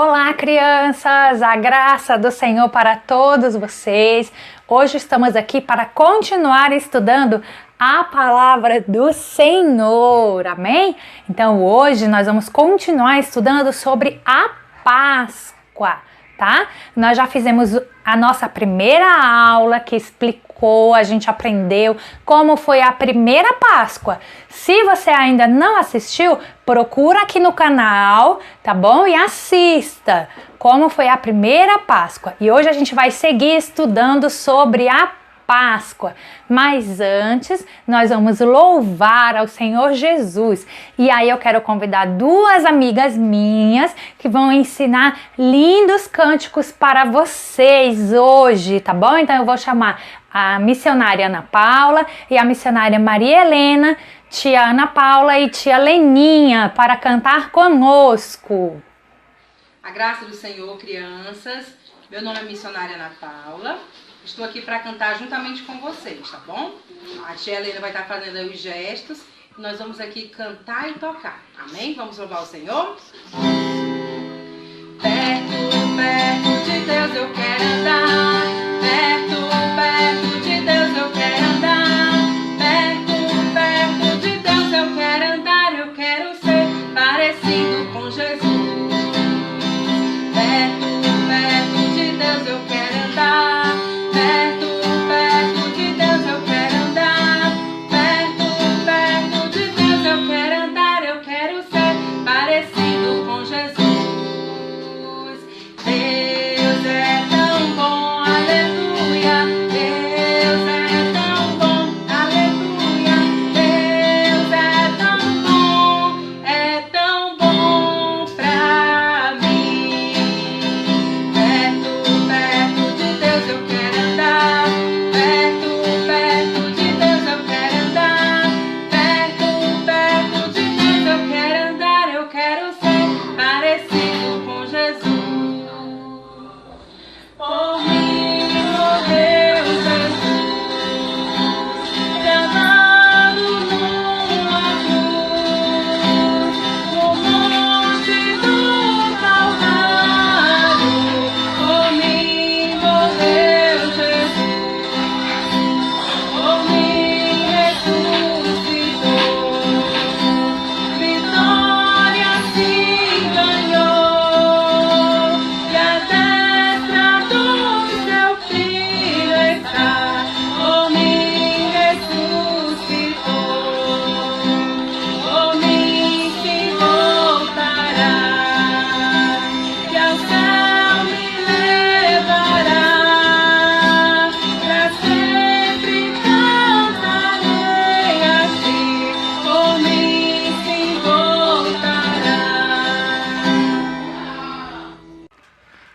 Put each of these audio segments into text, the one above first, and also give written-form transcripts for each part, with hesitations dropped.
Olá, crianças! A graça do Senhor para todos vocês. Hoje estamos aqui para continuar estudando a palavra do Senhor, amém? Então hoje nós vamos continuar estudando sobre a Páscoa, tá? Nós já fizemos a nossa primeira aula que explicou, a gente aprendeu como foi a primeira Páscoa. Se você ainda não assistiu, procura aqui no canal, tá bom? E assista como foi a primeira Páscoa. E hoje a gente vai seguir estudando sobre a Páscoa, mas antes nós vamos louvar ao Senhor Jesus. E aí eu quero convidar duas amigas minhas que vão ensinar lindos cânticos para vocês hoje, tá bom? Então eu vou chamar a missionária Ana Paula e a missionária Maria Helena, tia Ana Paula e tia Leninha, para cantar conosco. A graça do Senhor, crianças. Meu nome é missionária Ana Paula. Estou aqui para cantar juntamente com vocês, tá bom? A tia Helena vai estar fazendo aí os gestos e nós vamos aqui cantar e tocar, amém? Vamos louvar o Senhor? Perto, perto de Deus eu quero andar. Perto, perto de Deus eu quero andar. Perto, perto de Deus eu quero andar. Eu quero ser parecido com Jesus. Perto, perto de Deus eu quero andar.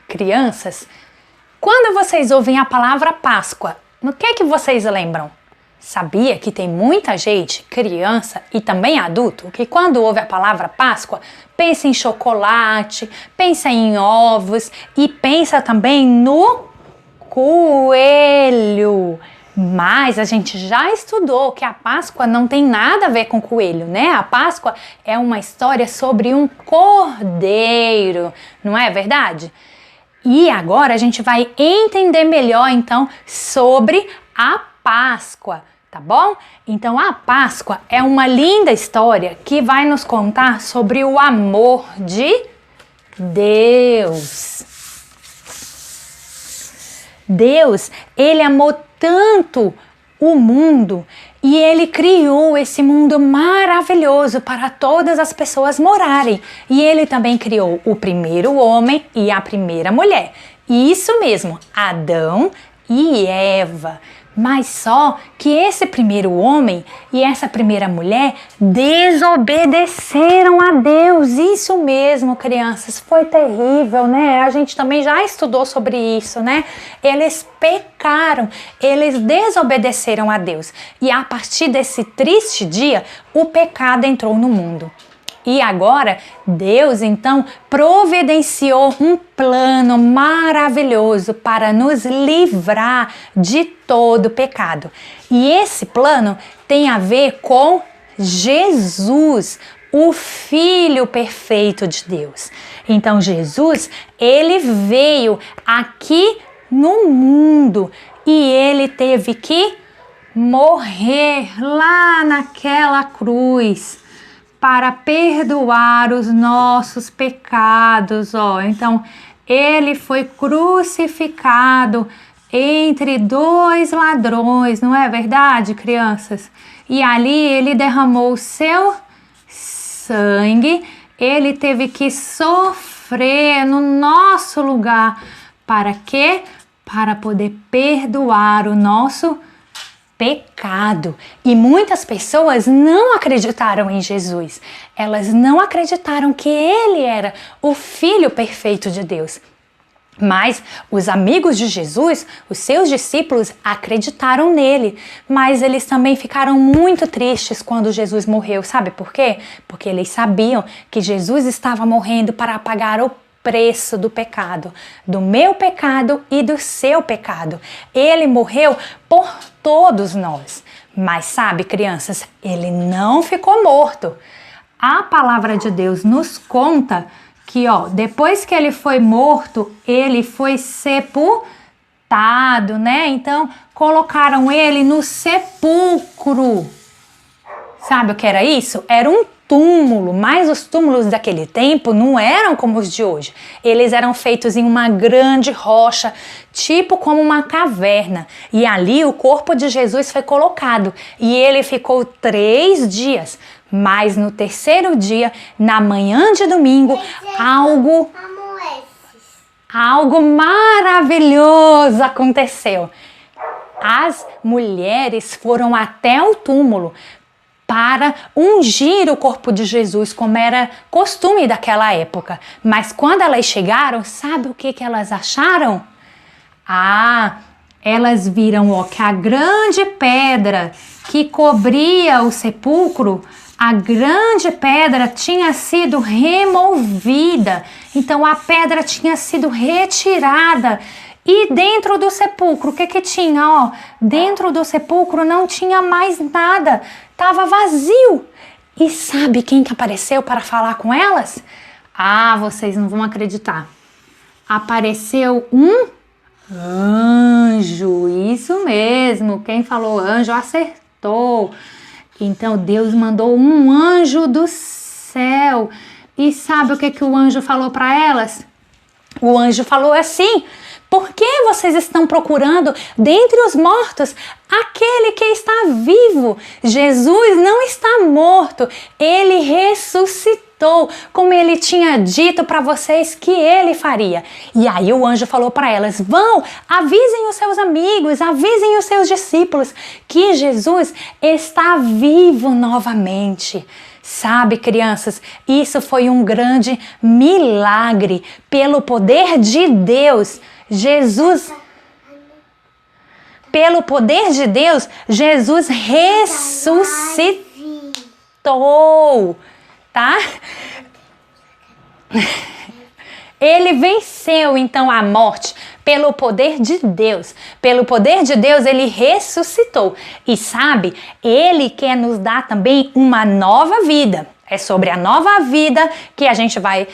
Crianças, quando vocês ouvem a palavra Páscoa, no que é que vocês lembram? Sabia que tem muita gente, criança e também adulto, que quando ouve a palavra Páscoa, pensa em chocolate, pensa em ovos e pensa também no coelho. Mas a gente já estudou que a Páscoa não tem nada a ver com coelho, né? A Páscoa é uma história sobre um cordeiro, não é verdade? E agora a gente vai entender melhor, então, sobre a Páscoa, tá bom? Então, a Páscoa é uma linda história que vai nos contar sobre o amor de Deus. Deus, Ele amou tanto o mundo e Ele criou esse mundo maravilhoso para todas as pessoas morarem. E Ele também criou o primeiro homem e a primeira mulher. Isso mesmo, Adão e Eva. Mas só que esse primeiro homem e essa primeira mulher desobedeceram a Deus. Isso mesmo, crianças, foi terrível, né? A gente também já estudou sobre isso, né? Eles pecaram, eles desobedeceram a Deus. E a partir desse triste dia, o pecado entrou no mundo. E agora, Deus então providenciou um plano maravilhoso para nos livrar de todo pecado. E esse plano tem a ver com Jesus, o Filho perfeito de Deus. Então Jesus, ele veio aqui no mundo e ele teve que morrer lá naquela cruz para perdoar os nossos pecados, ó. Então, ele foi crucificado entre dois ladrões, não é verdade, crianças? E ali ele derramou o seu sangue, ele teve que sofrer no nosso lugar. Para quê? Para poder perdoar o nosso pecado. E muitas pessoas não acreditaram em Jesus. Elas não acreditaram que ele era o Filho perfeito de Deus. Mas os amigos de Jesus, os seus discípulos, acreditaram nele. Mas eles também ficaram muito tristes quando Jesus morreu. Sabe por quê? Porque eles sabiam que Jesus estava morrendo para pagar o preço do pecado, do meu pecado e do seu pecado. Ele morreu por todos nós. Mas sabe, crianças, ele não ficou morto. A palavra de Deus nos conta que, ó, depois que ele foi morto, ele foi sepultado, né? Então, colocaram ele no sepulcro. Sabe o que era isso? Era um túmulo, mas os túmulos daquele tempo não eram como os de hoje. Eles eram feitos em uma grande rocha, tipo como uma caverna. E ali o corpo de Jesus foi colocado. E ele ficou 3 dias. Mas no terceiro dia, na manhã de domingo, algo maravilhoso aconteceu. As mulheres foram até o túmulo para ungir o corpo de Jesus, como era costume daquela época. Mas quando elas chegaram, sabe o que elas acharam? Elas viram, ó, que a grande pedra que cobria o sepulcro, a grande pedra tinha sido removida. Então a pedra tinha sido retirada. E dentro do sepulcro, o que tinha? Ó, dentro do sepulcro não tinha mais nada. Estava vazio. E sabe quem que apareceu para falar com elas? Vocês não vão acreditar. Apareceu um anjo. Isso mesmo. Quem falou anjo acertou. Então Deus mandou um anjo do céu. E sabe o que o anjo falou para elas? O anjo falou assim: por que vocês estão procurando dentre os mortos aquele que está vivo? Jesus não está morto, ele ressuscitou, como ele tinha dito para vocês que ele faria. E aí o anjo falou para elas: vão, avisem os seus amigos, avisem os seus discípulos que Jesus está vivo novamente. Sabe, crianças, isso foi um grande milagre. Pelo poder de Deus, pelo poder de Deus, Jesus ressuscitou, tá? Ele venceu então a morte pelo poder de Deus. Pelo poder de Deus, ele ressuscitou. E sabe, ele quer nos dar também uma nova vida. É sobre a nova vida que a gente vai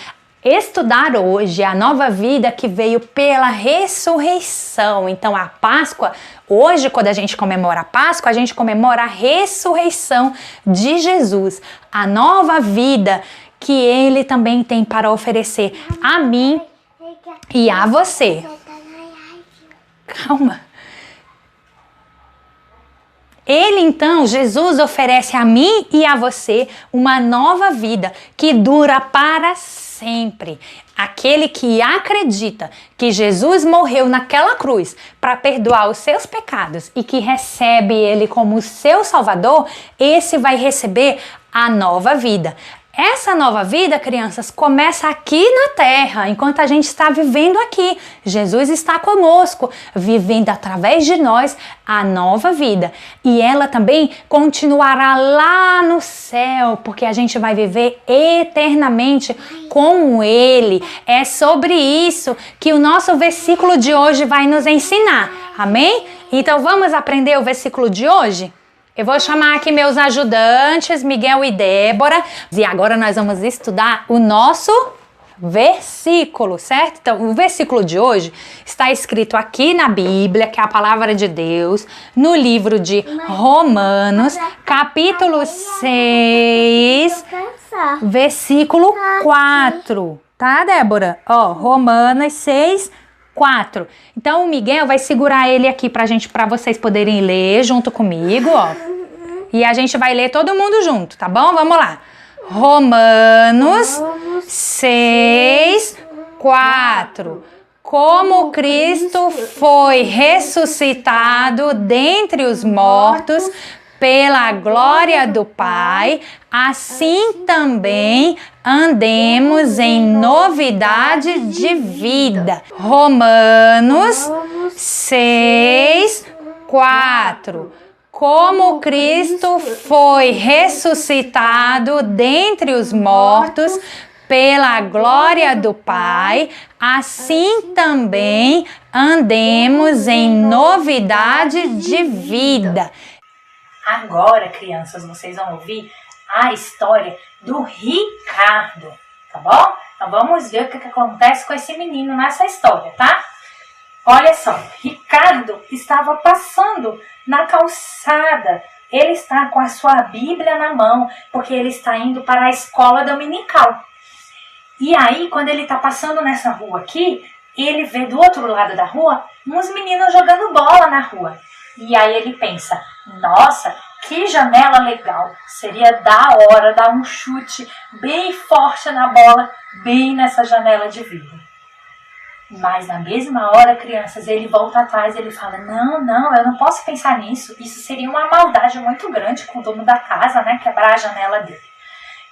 estudar hoje, a nova vida que veio pela ressurreição. Então a Páscoa, hoje quando a gente comemora a Páscoa, a gente comemora a ressurreição de Jesus, a nova vida que ele também tem para oferecer a mim e a você. Calma. Ele então, Jesus, oferece a mim e a você uma nova vida que dura para sempre. Aquele que acredita que Jesus morreu naquela cruz para perdoar os seus pecados e que recebe ele como seu Salvador, esse vai receber a nova vida. Essa nova vida, crianças, começa aqui na terra, enquanto a gente está vivendo aqui. Jesus está conosco, vivendo através de nós a nova vida. E ela também continuará lá no céu, porque a gente vai viver eternamente com Ele. É sobre isso que o nosso versículo de hoje vai nos ensinar. Amém? Então vamos aprender o versículo de hoje? Eu vou chamar aqui meus ajudantes, Miguel e Débora. E agora nós vamos estudar o nosso versículo, certo? Então, o versículo de hoje está escrito aqui na Bíblia, que é a palavra de Deus, no livro de Romanos, capítulo 6, versículo 4. Tá, Débora? Ó, Romanos 6, 4. Então, o Miguel vai segurar ele aqui para vocês poderem ler junto comigo, ó. E a gente vai ler todo mundo junto, tá bom? Vamos lá. Romanos 6, 4. Como Cristo foi ressuscitado dentre os mortos pela glória do Pai, assim também andemos em novidade de vida. Romanos 6, 4. Como Cristo foi ressuscitado dentre os mortos pela glória do Pai, assim também andemos em novidade de vida. Agora, crianças, vocês vão ouvir a história do Ricardo, tá bom? Então vamos ver o que acontece com esse menino nessa história, tá? Olha só, Ricardo estava passando na calçada. Ele está com a sua Bíblia na mão, porque ele está indo para a escola dominical. E aí, quando ele está passando nessa rua aqui, ele vê do outro lado da rua uns meninos jogando bola na rua. E aí ele pensa, nossa, que janela legal, seria da hora dar um chute bem forte na bola, bem nessa janela de vidro. Mas na mesma hora, crianças, ele volta atrás, ele fala, não, eu não posso pensar nisso, isso seria uma maldade muito grande com o dono da casa, né, quebrar a janela dele.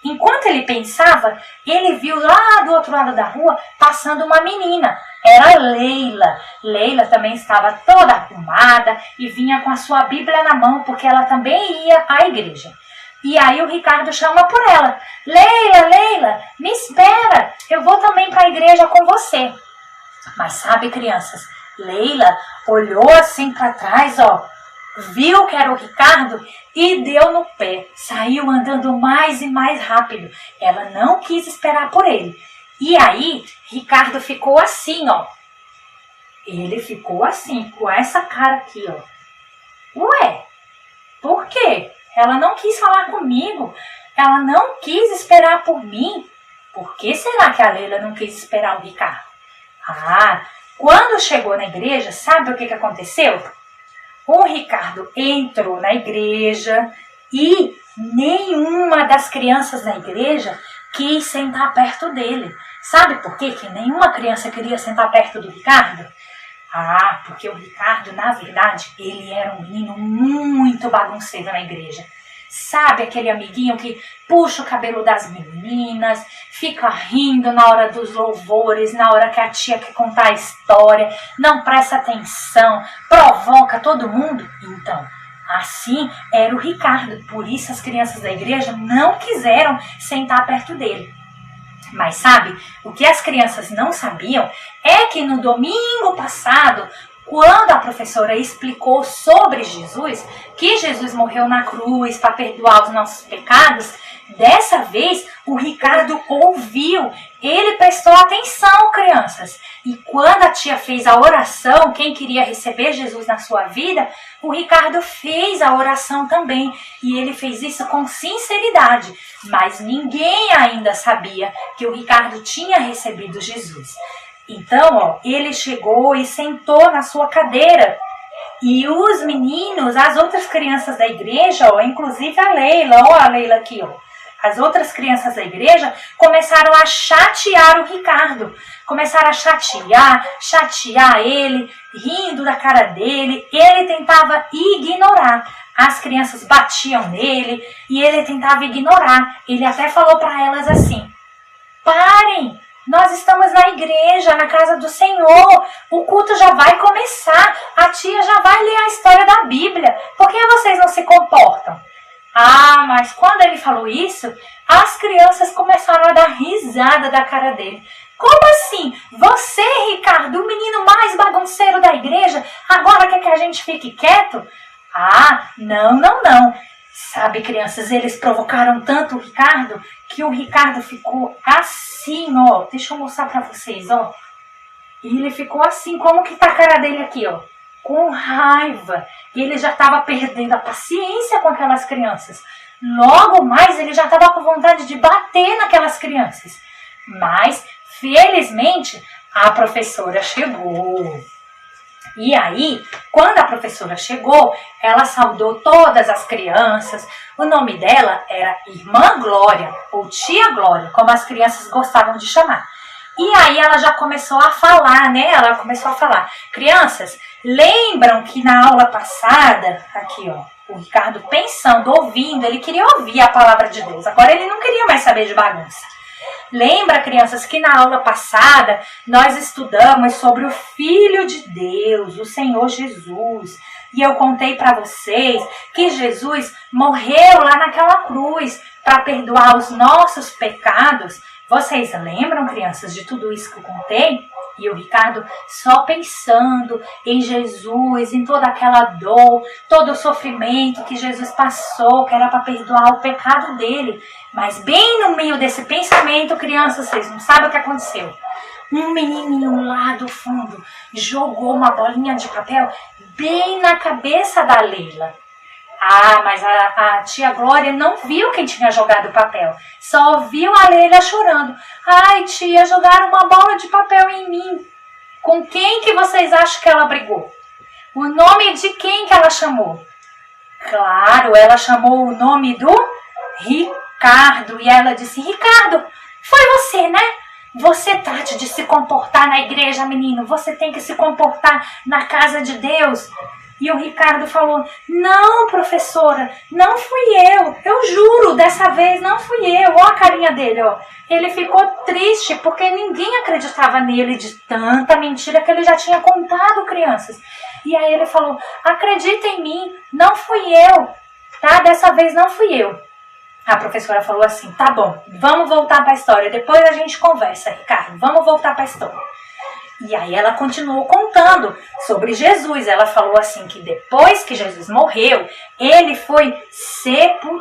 Enquanto ele pensava, ele viu lá do outro lado da rua passando uma menina. Era Leila. Leila também estava toda arrumada e vinha com a sua Bíblia na mão, porque ela também ia à igreja. E aí o Ricardo chama por ela. Leila, me espera, eu vou também para a igreja com você. Mas sabe, crianças, Leila olhou assim para trás, ó, viu que era o Ricardo e deu no pé. Saiu andando mais e mais rápido. Ela não quis esperar por ele. E aí, Ricardo ficou assim, ó. Ele ficou assim, com essa cara aqui, ó. Ué, por quê? Ela não quis falar comigo. Ela não quis esperar por mim. Por que será que a Leila não quis esperar o Ricardo? Ah, quando chegou na igreja, sabe o que aconteceu? O Ricardo entrou na igreja e nenhuma das crianças da igreja quis sentar perto dele. Sabe por quê que nenhuma criança queria sentar perto do Ricardo? Ah, porque o Ricardo, na verdade, ele era um menino muito bagunceiro na igreja. Sabe aquele amiguinho que puxa o cabelo das meninas, fica rindo na hora dos louvores, na hora que a tia quer contar a história, não presta atenção, provoca todo mundo? Então, assim era o Ricardo. Por isso as crianças da igreja não quiseram sentar perto dele. Mas sabe, o que as crianças não sabiam é que no domingo passado, quando a professora explicou sobre Jesus, que Jesus morreu na cruz para perdoar os nossos pecados, dessa vez o Ricardo ouviu, ele prestou atenção, crianças. E quando a tia fez a oração, quem queria receber Jesus na sua vida, o Ricardo fez a oração também. E ele fez isso com sinceridade. Mas ninguém ainda sabia que o Ricardo tinha recebido Jesus. Então, ó, ele chegou e sentou na sua cadeira. E os meninos, as outras crianças da igreja, ó, inclusive a Leila, ó a Leila aqui, ó. As outras crianças da igreja começaram a chatear o Ricardo. Começaram a chatear ele, rindo da cara dele. Ele tentava ignorar. As crianças batiam nele e ele tentava ignorar. Ele até falou para elas assim, parem! Nós estamos na igreja, na casa do Senhor. O culto já vai começar. A tia já vai ler a história da Bíblia. Por que vocês não se comportam? Ah, mas quando ele falou isso, as crianças começaram a dar risada da cara dele. Como assim? Você, Ricardo, o menino mais bagunceiro da igreja, agora quer que a gente fique quieto? Ah, não. Sabe, crianças, eles provocaram tanto o Ricardo que o Ricardo ficou assim, ó. Deixa eu mostrar pra vocês, ó. E ele ficou assim, como que tá a cara dele aqui, ó. Com raiva. E ele já estava perdendo a paciência com aquelas crianças. Logo mais, ele já estava com vontade de bater naquelas crianças. Mas, felizmente, a professora chegou. E aí, quando a professora chegou, ela saudou todas as crianças. O nome dela era Irmã Glória, ou Tia Glória, como as crianças gostavam de chamar. E aí ela já começou a falar, né? Ela começou a falar. Crianças, lembram que na aula passada, aqui ó, o Ricardo pensando, ouvindo, ele queria ouvir a palavra de Deus. Agora ele não queria mais saber de bagunça. Lembra, crianças, que na aula passada nós estudamos sobre o Filho de Deus, o Senhor Jesus. E eu contei para vocês que Jesus morreu lá naquela cruz para perdoar os nossos pecados. Vocês lembram, crianças, de tudo isso que eu contei? E o Ricardo só pensando em Jesus, em toda aquela dor, todo o sofrimento que Jesus passou, que era para perdoar o pecado dele. Mas bem no meio desse pensamento, crianças, vocês não sabem o que aconteceu. Um menininho lá do fundo jogou uma bolinha de papel bem na cabeça da Leila. Ah, mas a tia Glória não viu quem tinha jogado o papel. Só viu a Leila chorando. Ai, tia, jogaram uma bola de papel em mim. Com quem que vocês acham que ela brigou? O nome de quem que ela chamou? Claro, ela chamou o nome do Ricardo. E ela disse, Ricardo, foi você, né? Você trate de se comportar na igreja, menino. Você tem que se comportar na casa de Deus. E o Ricardo falou, não, professora, não fui eu juro, dessa vez não fui eu. Olha a carinha dele, ó. Ele ficou triste porque ninguém acreditava nele de tanta mentira que ele já tinha contado, crianças. E aí ele falou, acredita em mim, não fui eu, tá? Dessa vez não fui eu. A professora falou assim, tá bom, vamos voltar para a história, depois a gente conversa, Ricardo, vamos voltar para a história. E aí ela continuou contando sobre Jesus. Ela falou assim que depois que Jesus morreu, ele foi sepultado.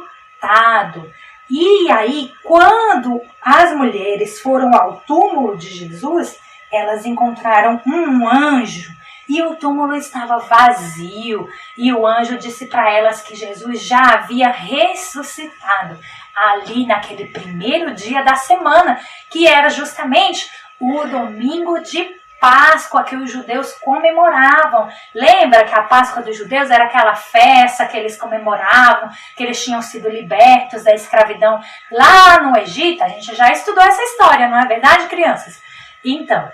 E aí, quando as mulheres foram ao túmulo de Jesus, elas encontraram um anjo. E o túmulo estava vazio. E o anjo disse para elas que Jesus já havia ressuscitado ali naquele primeiro dia da semana, que era justamente o domingo de Páscoa que os judeus comemoravam. Lembra que a Páscoa dos judeus era aquela festa que eles comemoravam, que eles tinham sido libertos da escravidão lá no Egito? A gente já estudou essa história, não é verdade, crianças? Então,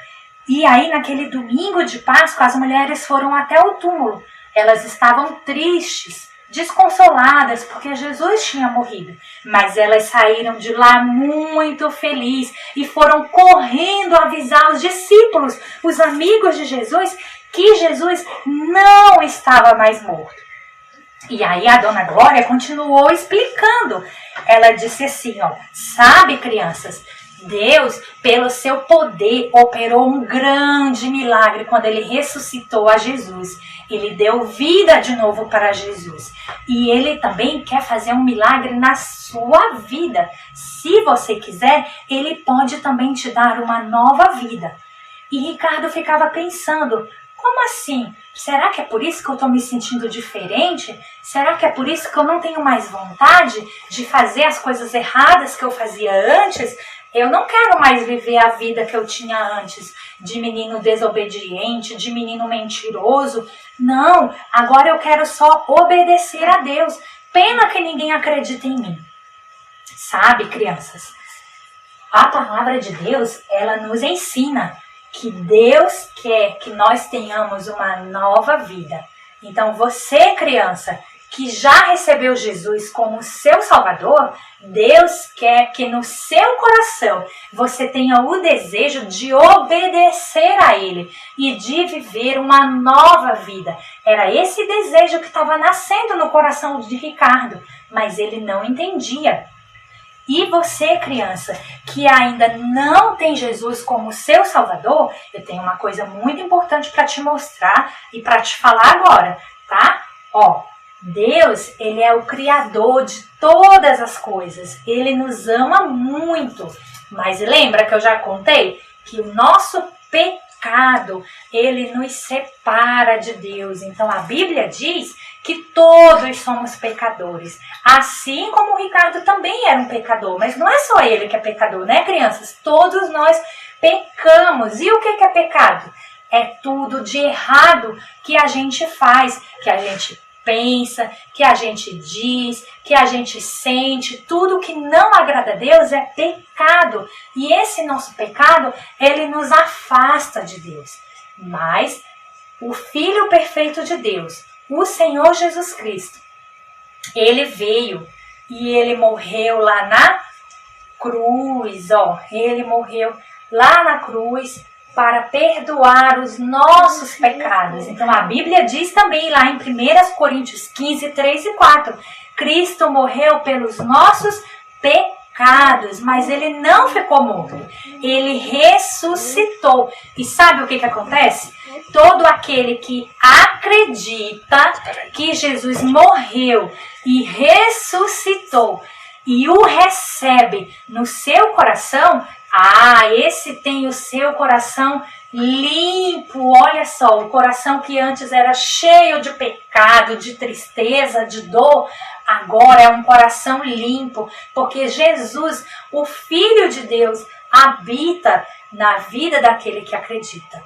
e aí naquele domingo de Páscoa as mulheres foram até o túmulo. Elas estavam tristes, desconsoladas porque Jesus tinha morrido, mas elas saíram de lá muito felizes e foram correndo avisar os discípulos, os amigos de Jesus, que Jesus não estava mais morto. E aí a dona Glória continuou explicando. Ela disse assim, ó, sabe, crianças, Deus, pelo seu poder, operou um grande milagre quando ele ressuscitou a Jesus. Ele deu vida de novo para Jesus. E ele também quer fazer um milagre na sua vida. Se você quiser, ele pode também te dar uma nova vida. E Ricardo ficava pensando, como assim? Será que é por isso que eu estou me sentindo diferente? Será que é por isso que eu não tenho mais vontade de fazer as coisas erradas que eu fazia antes? Eu não quero mais viver a vida que eu tinha antes, de menino desobediente, de menino mentiroso. Não, agora eu quero só obedecer a Deus. Pena que ninguém acredita em mim. Sabe, crianças, a palavra de Deus, ela nos ensina que Deus quer que nós tenhamos uma nova vida. Então você, criança, que já recebeu Jesus como seu Salvador, Deus quer que no seu coração você tenha o desejo de obedecer a Ele e de viver uma nova vida. Era esse desejo que estava nascendo no coração de Ricardo, mas ele não entendia. E você, criança, que ainda não tem Jesus como seu Salvador, eu tenho uma coisa muito importante para te mostrar e para te falar agora, tá? Ó, Deus, ele é o criador de todas as coisas. Ele nos ama muito. Mas lembra que eu já contei que o nosso pecado, ele nos separa de Deus. Então a Bíblia diz que todos somos pecadores. Assim como o Ricardo também era um pecador. Mas não é só ele que é pecador, né, crianças? Todos nós pecamos. E o que é pecado? É tudo de errado que a gente faz, que a gente pensa, que a gente diz, que a gente sente. Tudo que não agrada a Deus é pecado. E esse nosso pecado, ele nos afasta de Deus. Mas o Filho perfeito de Deus, o Senhor Jesus Cristo, ele veio e ele morreu lá na cruz, ele morreu lá na cruz para perdoar os nossos pecados. Então a Bíblia diz também lá em 1 Coríntios 15, 3 e 4, Cristo morreu pelos nossos pecados, mas ele não ficou morto, ele ressuscitou. E sabe o que acontece? Todo aquele que acredita que Jesus morreu e ressuscitou e o recebe no seu coração, esse tem o seu coração limpo. Olha só, o coração que antes era cheio de pecado, de tristeza, de dor, agora é um coração limpo, porque Jesus, o Filho de Deus, habita na vida daquele que acredita.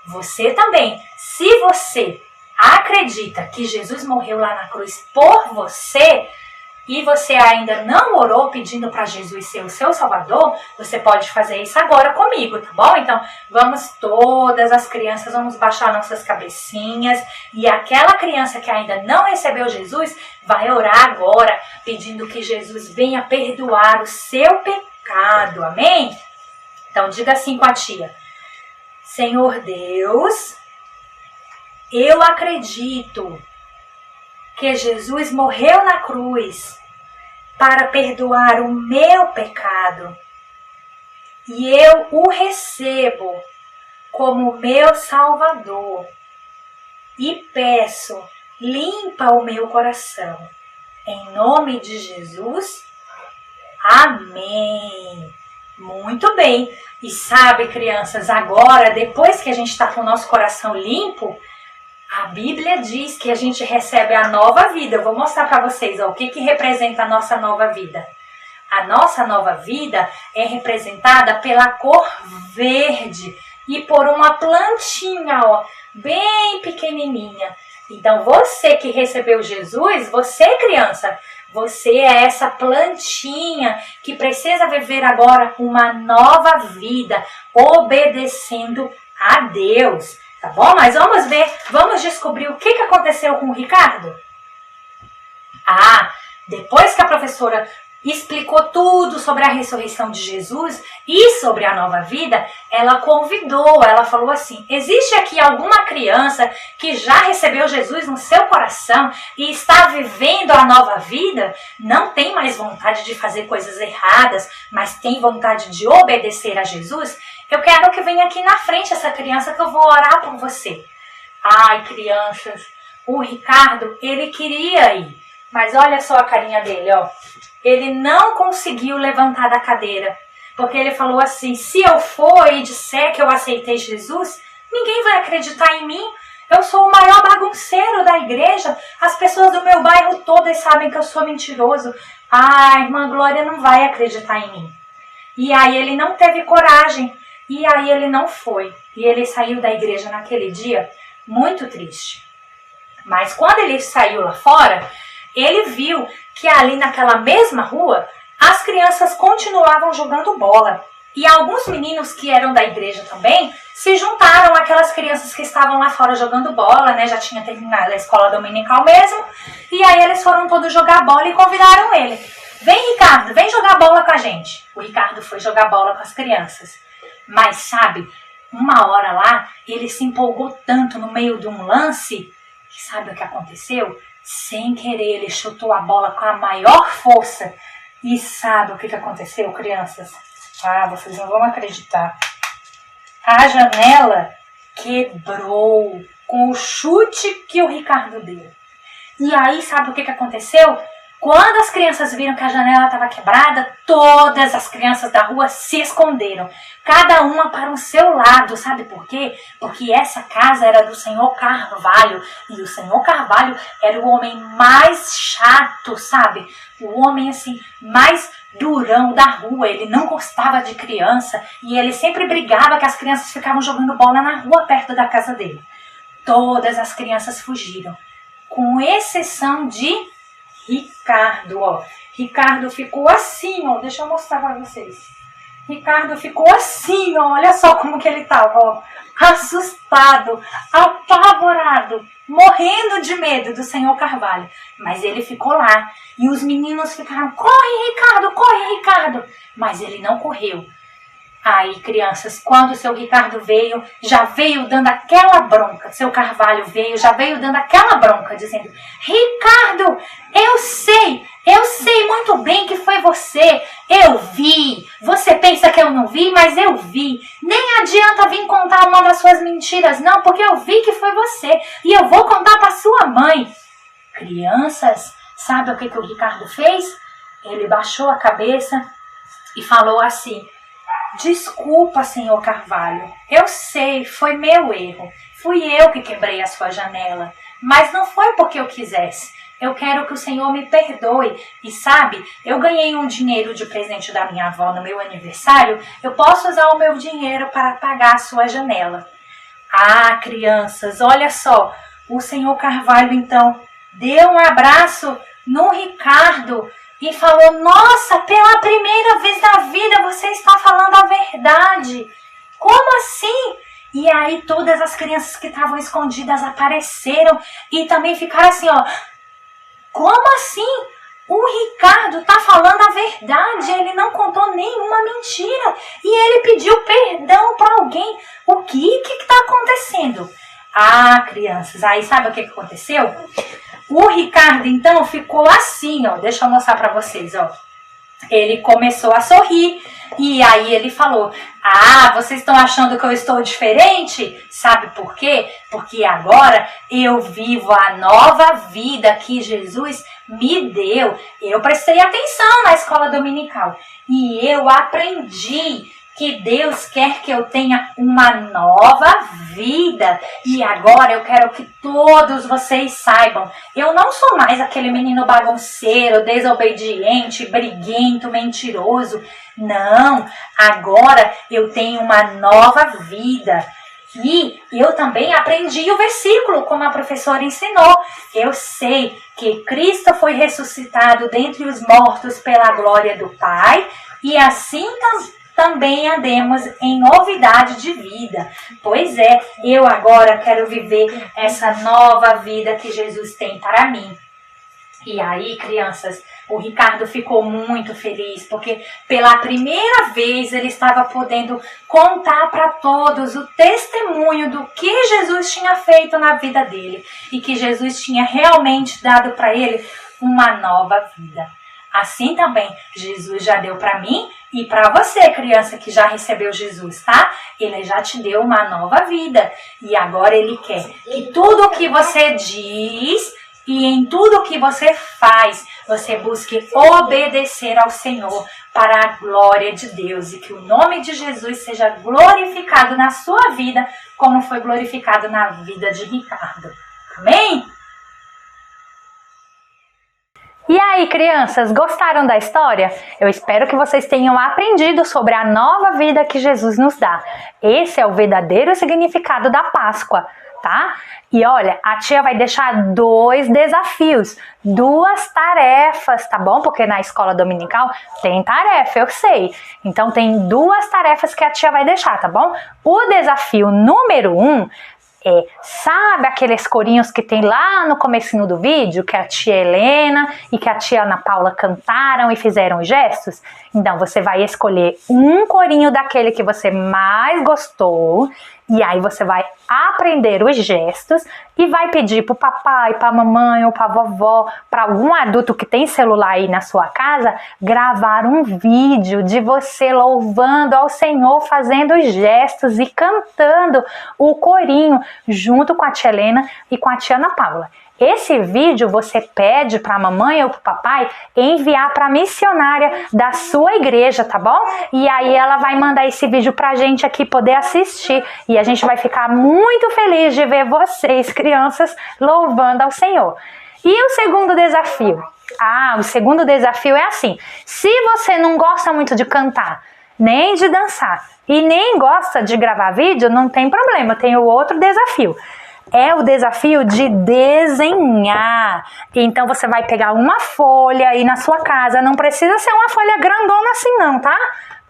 Você também, se você acredita que Jesus morreu lá na cruz por você, e você ainda não orou pedindo para Jesus ser o seu Salvador, você pode fazer isso agora comigo, tá bom? Então, vamos todas as crianças, vamos baixar nossas cabecinhas. E aquela criança que ainda não recebeu Jesus, vai orar agora, pedindo que Jesus venha perdoar o seu pecado, amém? Então, diga assim com a tia: Senhor Deus, eu acredito que Jesus morreu na cruz para perdoar o meu pecado e eu o recebo como meu Salvador e peço, limpa o meu coração. Em nome de Jesus, amém. Muito bem. E sabe, crianças, agora, depois que a gente está com o nosso coração limpo, a Bíblia diz que a gente recebe a nova vida. Eu vou mostrar para vocês o que representa a nossa nova vida. A nossa nova vida é representada pela cor verde e por uma plantinha, bem pequenininha. Então você que recebeu Jesus, você criança, você é essa plantinha que precisa viver agora uma nova vida, obedecendo a Deus. Tá bom? Mas vamos ver, vamos descobrir o que aconteceu com o Ricardo? Depois que a professora explicou tudo sobre a ressurreição de Jesus e sobre a nova vida, ela convidou, ela falou assim: existe aqui alguma criança que já recebeu Jesus no seu coração e está vivendo a nova vida? Não tem mais vontade de fazer coisas erradas, mas tem vontade de obedecer a Jesus? Eu quero que venha aqui na frente essa criança que eu vou orar por você. Ai, crianças, o Ricardo, ele queria ir, mas olha só a carinha dele, Ele não conseguiu levantar da cadeira, porque ele falou assim: se eu for e disser que eu aceitei Jesus, ninguém vai acreditar em mim. Eu sou o maior bagunceiro da igreja, as pessoas do meu bairro todas sabem que eu sou mentiroso. A irmã Glória não vai acreditar em mim. E aí ele não teve coragem, e aí ele não foi. E ele saiu da igreja naquele dia muito triste. Mas quando ele saiu lá fora, ele viu que ali naquela mesma rua, as crianças continuavam jogando bola. E alguns meninos que eram da igreja também se juntaram àquelas crianças que estavam lá fora jogando bola, né? Já tinha terminado a escola dominical mesmo. E aí eles foram todos jogar bola e convidaram ele. Vem, Ricardo, vem jogar bola com a gente. O Ricardo foi jogar bola com as crianças. Mas sabe, uma hora lá, ele se empolgou tanto no meio de um lance, que sabe o que aconteceu? Sem querer, ele chutou a bola com a maior força. E sabe o que aconteceu, crianças? Vocês não vão acreditar. A janela quebrou com o chute que o Ricardo deu. E aí, sabe o que aconteceu? Quando as crianças viram que a janela estava quebrada, todas as crianças da rua se esconderam. Cada uma para o seu lado. Sabe por quê? Porque essa casa era do senhor Carvalho. E o senhor Carvalho era o homem mais chato, sabe? O homem, assim, mais durão da rua. Ele não gostava de criança. E ele sempre brigava que as crianças ficavam jogando bola na rua perto da casa dele. Todas as crianças fugiram. Com exceção de Ricardo, ó. Ricardo ficou assim, ó. Deixa eu mostrar pra vocês. Ricardo ficou assim, ó. Olha só como que ele tava, ó. Assustado, apavorado, morrendo de medo do senhor Carvalho. Mas ele ficou lá. E os meninos ficaram, corre, Ricardo, corre, Ricardo. Mas ele não correu. Aí, crianças, quando o seu Ricardo veio, já veio dando aquela bronca. Seu Carvalho veio, já veio dando aquela bronca, dizendo, Ricardo, eu sei muito bem que foi você. Eu vi. Você pensa que eu não vi, mas eu vi. Nem adianta vir contar uma das suas mentiras, não, porque eu vi que foi você. E eu vou contar para sua mãe. Crianças, sabe o que o Ricardo fez? Ele baixou a cabeça e falou assim, desculpa, senhor Carvalho, eu sei, foi meu erro. Fui eu que quebrei a sua janela, mas não foi porque eu quisesse. Eu quero que o senhor me perdoe. E sabe, eu ganhei um dinheiro de presente da minha avó no meu aniversário. Eu posso usar o meu dinheiro para pagar a sua janela. Ah, crianças, olha só. O senhor Carvalho, então, deu um abraço no Ricardo e falou, nossa, pela primeira vez na vida você está falando a verdade. Como assim? E aí todas as crianças que estavam escondidas apareceram e também ficaram assim, ó. Como assim? O Ricardo está falando a verdade, ele não contou nenhuma mentira. E ele pediu perdão para alguém. O que está acontecendo? Ah, crianças, aí sabe o que aconteceu? O Ricardo, então, ficou assim, ó. Deixa eu mostrar para vocês, ó. Ele começou a sorrir e aí ele falou, ah, vocês estão achando que eu estou diferente? Sabe por quê? Porque agora eu vivo a nova vida que Jesus me deu. Eu prestei atenção na escola dominical e eu aprendi que Deus quer que eu tenha uma nova vida. E agora eu quero que todos vocês saibam, eu não sou mais aquele menino bagunceiro, desobediente, briguento, mentiroso. Não, agora eu tenho uma nova vida. E eu também aprendi o versículo, como a professora ensinou. Eu sei que Cristo foi ressuscitado dentre os mortos pela glória do Pai. E assim também andemos em novidade de vida. Pois é, eu agora quero viver essa nova vida que Jesus tem para mim. E aí, crianças, o Ricardo ficou muito feliz, porque pela primeira vez ele estava podendo contar para todos o testemunho do que Jesus tinha feito na vida dele e que Jesus tinha realmente dado para ele uma nova vida. Assim também, Jesus já deu para mim e para você, criança que já recebeu Jesus, tá? Ele já te deu uma nova vida e agora ele quer que tudo o que você diz e em tudo o que você faz, você busque obedecer ao Senhor para a glória de Deus e que o nome de Jesus seja glorificado na sua vida como foi glorificado na vida de Ricardo. Amém? E aí, crianças, gostaram da história? Eu espero que vocês tenham aprendido sobre a nova vida que Jesus nos dá. Esse é o verdadeiro significado da Páscoa, tá? E olha, a tia vai deixar 2 desafios, 2 tarefas, tá bom? Porque na escola dominical tem tarefa, eu sei. Então tem 2 tarefas que a tia vai deixar, tá bom? O desafio número 1 sabe aqueles corinhos que tem lá no comecinho do vídeo, que a tia Helena e que a tia Ana Paula cantaram e fizeram gestos? Então você vai escolher um corinho daquele que você mais gostou e aí você vai aprender os gestos e vai pedir pro papai, pra mamãe ou pra vovó, para algum adulto que tem celular aí na sua casa, gravar um vídeo de você louvando ao Senhor, fazendo os gestos e cantando o corinho junto com a tia Helena e com a tia Ana Paula. Esse vídeo você pede para a mamãe ou para o papai enviar para a missionária da sua igreja, tá bom? E aí ela vai mandar esse vídeo para a gente aqui poder assistir. E a gente vai ficar muito feliz de ver vocês, crianças, louvando ao Senhor. E o segundo desafio? O segundo desafio é assim: se você não gosta muito de cantar, nem de dançar e nem gosta de gravar vídeo, não tem problema, tem o outro desafio. É o desafio de desenhar. Então você vai pegar uma folha aí na sua casa, não precisa ser uma folha grandona assim não, tá?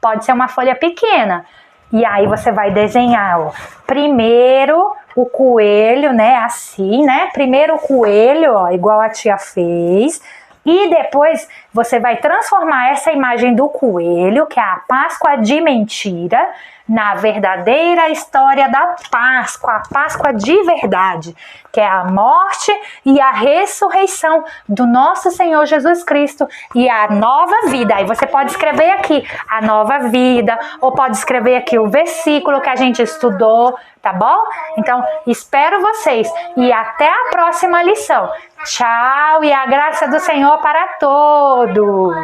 Pode ser uma folha pequena. E aí você vai desenhar, ó, primeiro o coelho, né, assim, né? Primeiro o coelho, ó, igual a tia fez. E depois você vai transformar essa imagem do coelho, que é a Páscoa de mentira, na verdadeira história da Páscoa, a Páscoa de verdade, que é a morte e a ressurreição do nosso Senhor Jesus Cristo e a nova vida. Aí você pode escrever aqui a nova vida, ou pode escrever aqui o versículo que a gente estudou, tá bom? Então, espero vocês e até a próxima lição. Tchau e a graça do Senhor para todos!